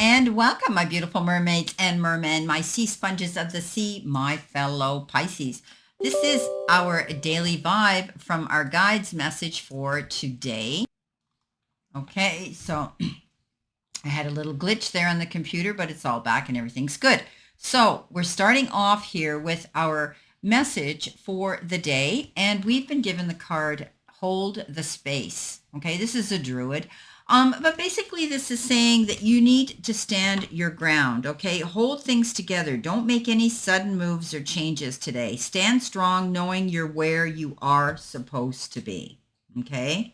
and welcome, my beautiful mermaids and mermen, my sea sponges of the sea, my fellow Pisces. This is our daily vibe from our guides message for today. Okay, so I had a little glitch there on the computer, but it's all back and everything's good. So we're starting off here with our message for the day, and we've been given the card Hold the Space. Okay, this is a druid. But basically this is saying that you need to stand your ground, okay? Hold things together. Don't make any sudden moves or changes today. Stand strong knowing you're where you are supposed to be, okay?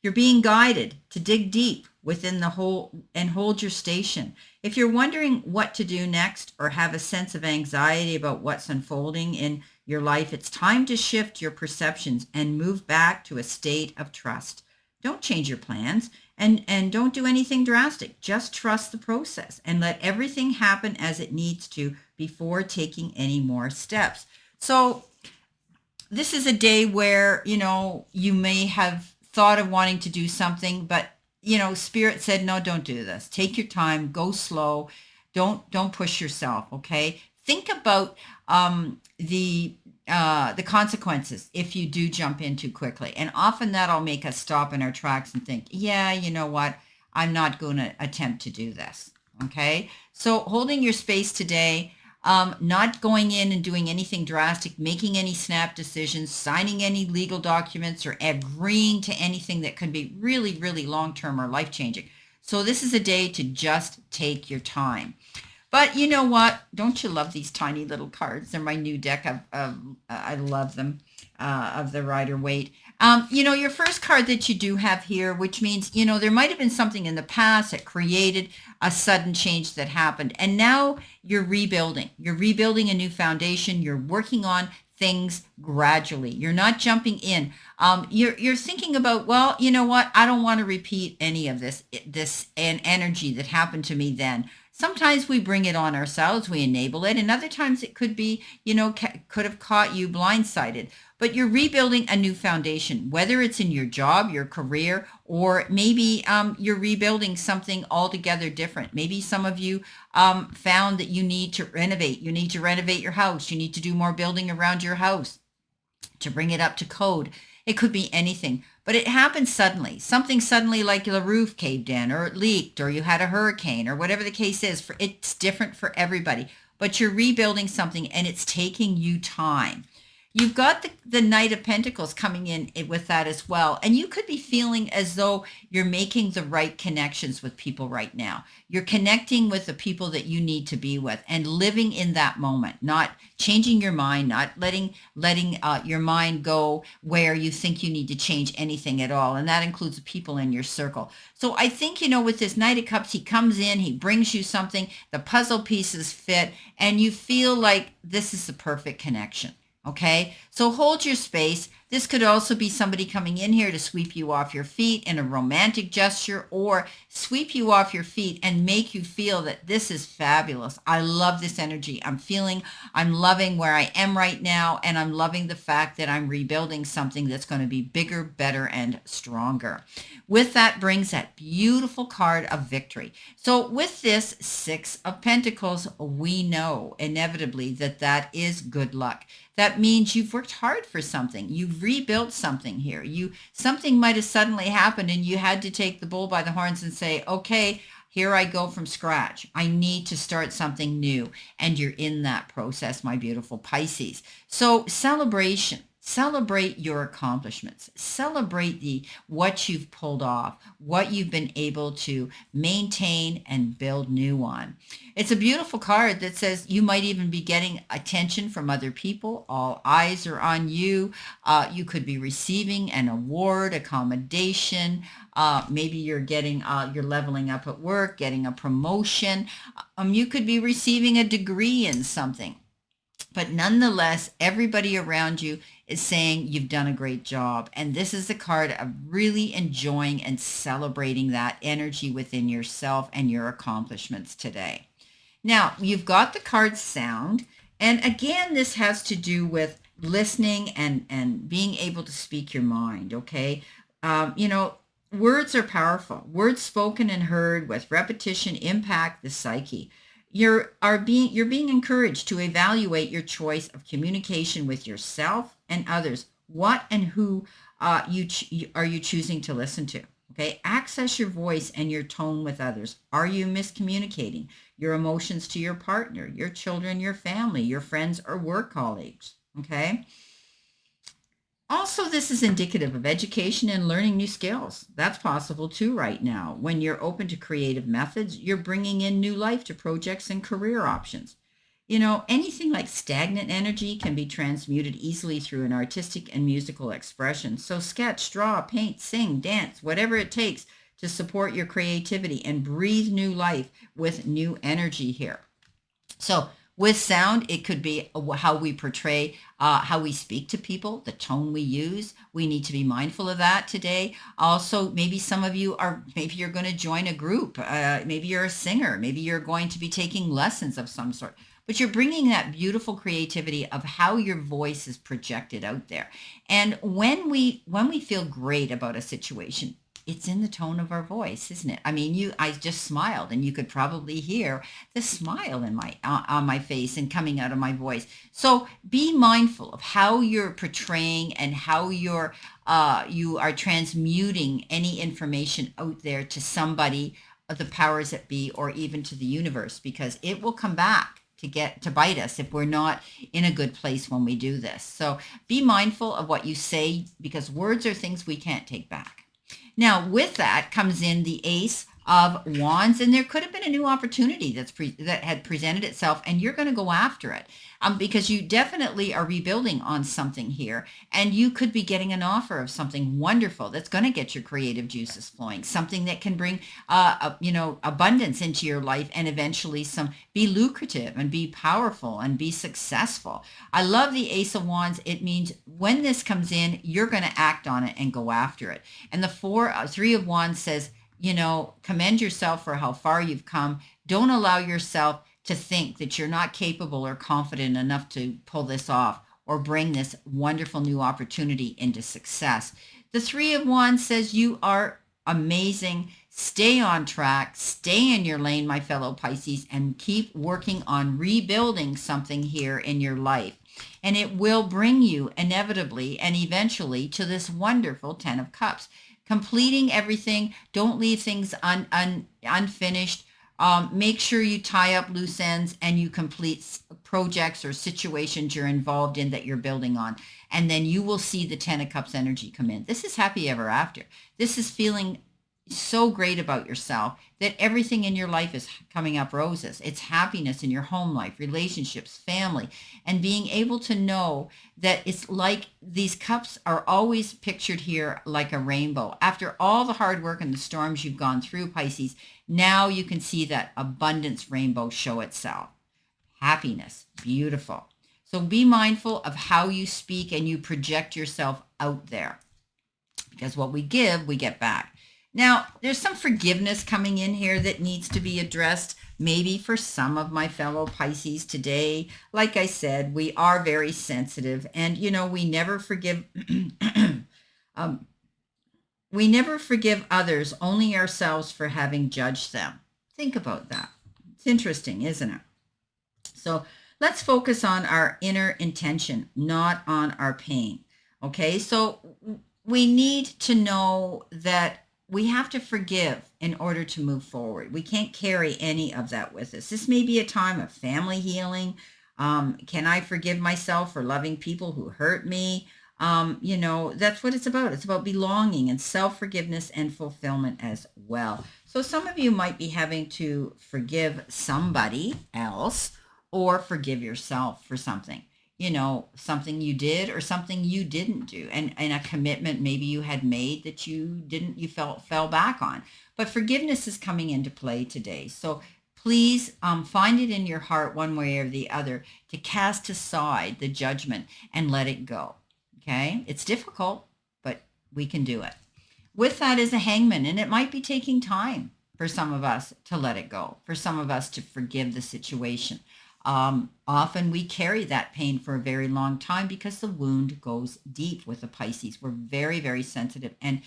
You're being guided to dig deep within the hole and hold your station. If you're wondering what to do next or have a sense of anxiety about what's unfolding in your life, it's time to shift your perceptions and move back to a state of trust. Don't change your plans and don't do anything drastic. Just trust the process and let everything happen as it needs to before taking any more steps. So this is a day where, you may have thought of wanting to do something, but, Spirit said, no, don't do this. Take your time, go slow. Don't push yourself. Okay. Think about the consequences if you do jump in too quickly. And often that'll make us stop in our tracks and think, yeah, you know what? I'm not going to attempt to do this. Okay. So holding your space today, not going in and doing anything drastic, making any snap decisions, signing any legal documents, or agreeing to anything that could be really, really long-term or life-changing. So this is a day to just take your time. But you know what? Don't you love these tiny little cards? They're my new deck I love them, of the Rider-Waite. Your first card that you do have here, which means, there might have been something in the past that created a sudden change that happened. And now you're rebuilding. You're rebuilding a new foundation. You're working on things gradually. You're not jumping in. You're thinking about, well, you know what? I don't want to repeat any of this energy that happened to me then. Sometimes we bring it on ourselves, we enable it, and other times it could be, could have caught you blindsided. But you're rebuilding a new foundation, whether it's in your job, your career, or maybe you're rebuilding something altogether different. Maybe some of you found that you need to renovate. You need to renovate your house. You need to do more building around your house to bring it up to code. It could be anything, but it happened suddenly. Something suddenly, like the roof caved in, or it leaked, or you had a hurricane, or whatever the case is. It's different for everybody, but you're rebuilding something and it's taking you time. You've got the Knight of Pentacles coming in with that as well. And you could be feeling as though you're making the right connections with people right now. You're connecting with the people that you need to be with and living in that moment, not changing your mind, not letting your mind go where you think you need to change anything at all. And that includes the people in your circle. So I think, with this Knight of Cups, he comes in, he brings you something, the puzzle pieces fit, and you feel like this is the perfect connection. Okay, so hold your space. This could also be somebody coming in here to sweep you off your feet in a romantic gesture, or sweep you off your feet and make you feel that this is fabulous. I love this energy. I'm loving where I am right now, and I'm loving the fact that I'm rebuilding something that's going to be bigger, better, and stronger. With that brings that beautiful card of victory. So with this Six of Pentacles, we know inevitably that is good luck. That means you've worked hard for something. You've rebuilt something here. Something might have suddenly happened and you had to take the bull by the horns and say, okay, here I go from scratch. I need to start something new. And you're in that process, my beautiful Pisces. So celebration. Celebrate your accomplishments. Celebrate what you've pulled off, what you've been able to maintain and build new on. It's a beautiful card that says you might even be getting attention from other people. All eyes are on you. You could be receiving an award, a commendation. Maybe you're leveling up at work, getting a promotion. You could be receiving a degree in something. But nonetheless, everybody around you is saying you've done a great job. And this is the card of really enjoying and celebrating that energy within yourself and your accomplishments today. Now, you've got the card Sound. And again, this has to do with listening and being able to speak your mind, okay? Words are powerful. Words spoken and heard with repetition impact the psyche. You're being encouraged to evaluate your choice of communication with yourself and others. What and who are you choosing to listen to? Okay, access your voice and your tone with others. Are you miscommunicating your emotions to your partner, your children, your family, your friends, or work colleagues? Okay. Also, this is indicative of education and learning new skills. That's possible too right now. When you're open to creative methods, you're bringing in new life to projects and career options. Anything like stagnant energy can be transmuted easily through an artistic and musical expression. So sketch, draw, paint, sing, dance, whatever it takes to support your creativity and breathe new life with new energy here. So with sound, it could be how we portray, how we speak to people, the tone we use. We need to be mindful of that today. Also, maybe some of you maybe you're going to join a group. Maybe you're a singer. Maybe you're going to be taking lessons of some sort. But you're bringing that beautiful creativity of how your voice is projected out there. And when we feel great about a situation, it's in the tone of our voice, isn't it? I mean, I just smiled, and you could probably hear the smile in my on my face and coming out of my voice. So be mindful of how you're portraying and how you are transmuting any information out there to somebody, the powers that be, or even to the universe, because it will come back to bite us if we're not in a good place when we do this. So be mindful of what you say, because words are things we can't take back. Now, with that comes in the Ace of Wands, and there could have been a new opportunity that had presented itself, and you're going to go after it because you definitely are rebuilding on something here, and you could be getting an offer of something wonderful that's going to get your creative juices flowing, something that can bring abundance into your life, and eventually be lucrative and be powerful and be successful. I love the Ace of Wands. It means when this comes in, you're going to act on it and go after it. And the Three of Wands says, commend yourself for how far you've come. Don't allow yourself to think that you're not capable or confident enough to pull this off or bring this wonderful new opportunity into success. The Three of Wands says you are amazing. Stay on track, stay in your lane, my fellow Pisces, and keep working on rebuilding something here in your life. And it will bring you inevitably and eventually to this wonderful Ten of Cups. Completing everything. Don't leave things unfinished. Make sure you tie up loose ends and you complete projects or situations you're involved in that you're building on. And then you will see the Ten of Cups energy come in. This is happy ever after. This is feeling so great about yourself that everything in your life is coming up roses. It's happiness in your home life, relationships, family, and being able to know that it's like these cups are always pictured here like a rainbow. After all the hard work and the storms you've gone through, Pisces, now you can see that abundance rainbow show itself. Happiness, beautiful. So be mindful of how you speak and you project yourself out there, because what we give, we get back. Now, there's some forgiveness coming in here that needs to be addressed, maybe for some of my fellow Pisces today. Like I said, we are very sensitive, and, we never forgive. We never forgive others, only ourselves for having judged them. Think about that. It's interesting, isn't it? So let's focus on our inner intention, not on our pain. Okay, so we need to know that we have to forgive in order to move forward. We can't carry any of that with us. This may be a time of family healing. Can I forgive myself for loving people who hurt me? That's what it's about. It's about belonging and self-forgiveness and fulfillment as well. So some of you might be having to forgive somebody else or forgive yourself for something. Something you did or something you didn't do, and a commitment maybe you had made that you fell back on. But forgiveness is coming into play today. So please find it in your heart one way or the other to cast aside the judgment and let it go. Okay? It's difficult, but we can do it. With that is a Hangman, and it might be taking time for some of us to let it go, for some of us to forgive the situation. Often we carry that pain for a very long time because the wound goes deep with the Pisces. We're very, very sensitive, and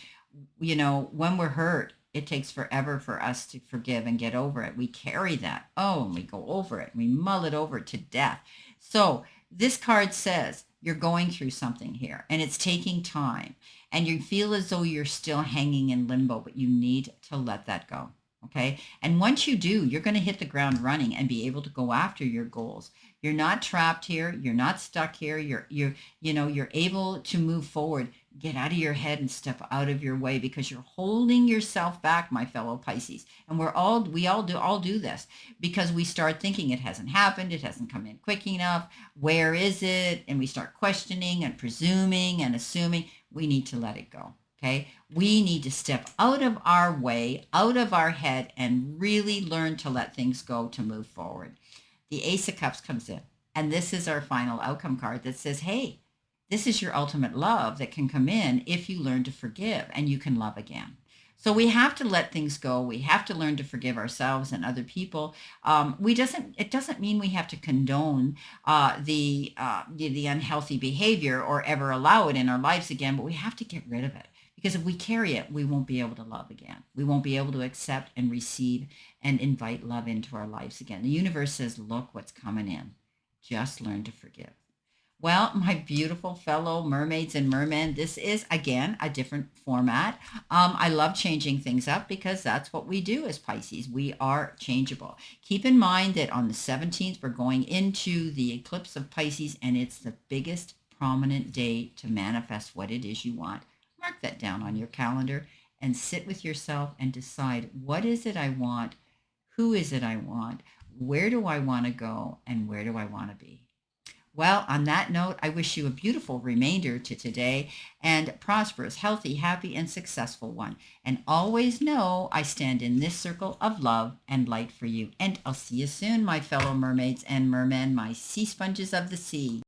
when we're hurt, it takes forever for us to forgive and get over it. We carry that. Oh, and we go over it. We mull it over to death. So this card says you're going through something here and it's taking time and you feel as though you're still hanging in limbo, but you need to let that go. Okay. And once you do, you're going to hit the ground running and be able to go after your goals. You're not trapped here. You're not stuck here. You're able to move forward. Get out of your head and step out of your way because you're holding yourself back, my fellow Pisces. And we all do this because we start thinking it hasn't happened. It hasn't come in quick enough. Where is it? And we start questioning and presuming and assuming. We need to let it go. Okay. We need to step out of our way, out of our head, and really learn to let things go to move forward. The Ace of Cups comes in, and this is our final outcome card that says, hey, this is your ultimate love that can come in if you learn to forgive and you can love again. So we have to let things go. We have to learn to forgive ourselves and other people. It doesn't mean we have to condone the unhealthy behavior or ever allow it in our lives again, but we have to get rid of it. Because if we carry it, we won't be able to love again. We won't be able to accept and receive and invite love into our lives again. The universe says, look what's coming in. Just learn to forgive. Well, my beautiful fellow mermaids and mermen, this is, again, a different format. I love changing things up because that's what we do as Pisces. We are changeable. Keep in mind that on the 17th, we're going into the eclipse of Pisces, and it's the biggest prominent day to manifest what it is you want. Mark that down on your calendar and sit with yourself and decide, what is it I want? Who is it I want? Where do I want to go? And where do I want to be? Well, on that note, I wish you a beautiful remainder to today and prosperous, healthy, happy, and successful one. And always know I stand in this circle of love and light for you. And I'll see you soon, my fellow mermaids and mermen, my sea sponges of the sea.